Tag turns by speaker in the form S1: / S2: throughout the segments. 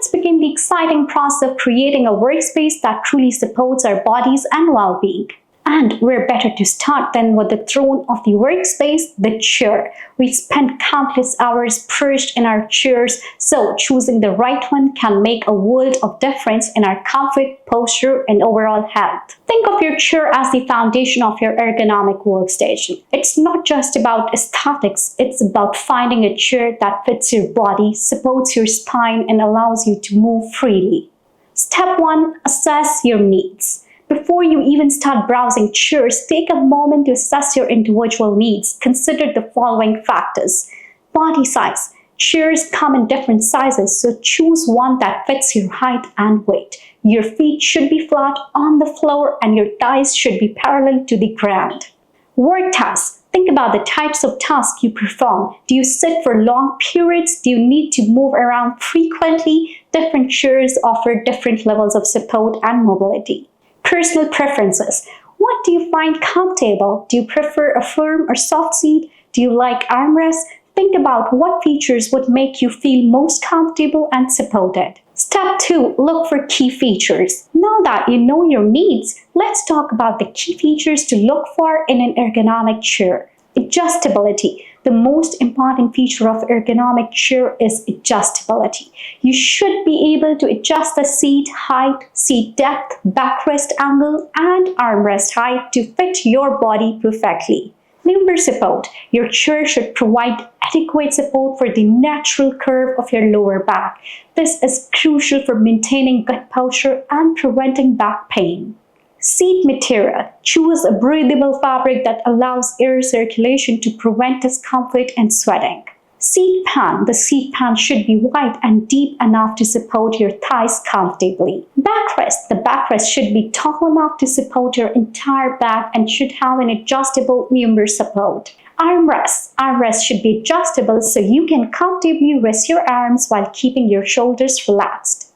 S1: let's begin the exciting process of creating a workspace that truly supports our bodies and well-being. And where better to start than with the throne of the workspace, the chair. We spend countless hours perched in our chairs, so choosing the right one can make a world of difference in our comfort, posture, and overall health. Think of your chair as the foundation of your ergonomic workstation. It's not just about aesthetics, it's about finding a chair that fits your body, supports your spine, and allows you to move freely. Step 1. Assess your needs. Before you even start browsing chairs, take a moment to assess your individual needs. Consider the following factors. Body size. Chairs come in different sizes, so choose one that fits your height and weight. Your feet should be flat on the floor and your thighs should be parallel to the ground. Work tasks. Think about the types of tasks you perform. Do you sit for long periods? Do you need to move around frequently? Different chairs offer different levels of support and mobility. Personal preferences. What do you find comfortable? Do you prefer a firm or soft seat? Do you like armrests? Think about what features would make you feel most comfortable and supported. Step 2. Look for key features. Now that you know your needs, let's talk about the key features to look for in an ergonomic chair. Adjustability. The most important feature of ergonomic chair is adjustability. You should be able to adjust the seat height, seat depth, backrest angle, and armrest height to fit your body perfectly. Lumbar support. Your chair should provide adequate support for the natural curve of your lower back. This is crucial for maintaining good posture and preventing back pain. Seat material. Choose a breathable fabric that allows air circulation to prevent discomfort and sweating. Seat pan. The seat pan should be wide and deep enough to support your thighs comfortably. Backrest. The backrest should be tall enough to support your entire back and should have an adjustable lumbar support. Armrests. Armrests should be adjustable so you can comfortably rest your arms while keeping your shoulders relaxed.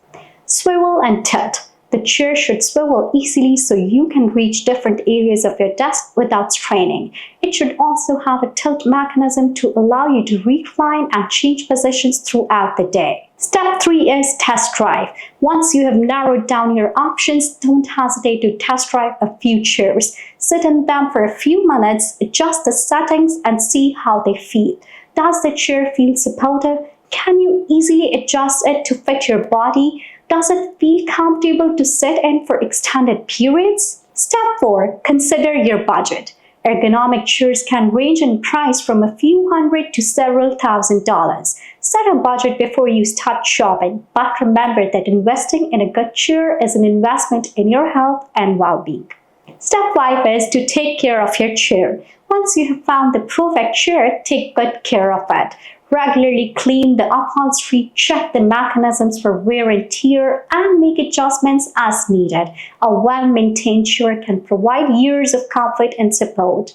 S1: Swivel and tilt. The chair should swivel easily so you can reach different areas of your desk without straining. It should also have a tilt mechanism to allow you to recline and change positions throughout the day. Step 3 is test drive. Once you have narrowed down your options, don't hesitate to test drive a few chairs. Sit in them for a few minutes, adjust the settings, and see how they feel. Does the chair feel supportive? Can you easily adjust it to fit your body? Does it feel comfortable to sit in for extended periods? Step 4. Consider your budget. Ergonomic chairs can range in price from a few hundred to several $1,000s. Set a budget before you start shopping, but remember that investing in a good chair is an investment in your health and well-being. Step 5 is to take care of your chair. Once you have found the perfect chair, take good care of it. Regularly clean the upholstery, check the mechanisms for wear and tear, and make adjustments as needed. A well-maintained chair can provide years of comfort and support.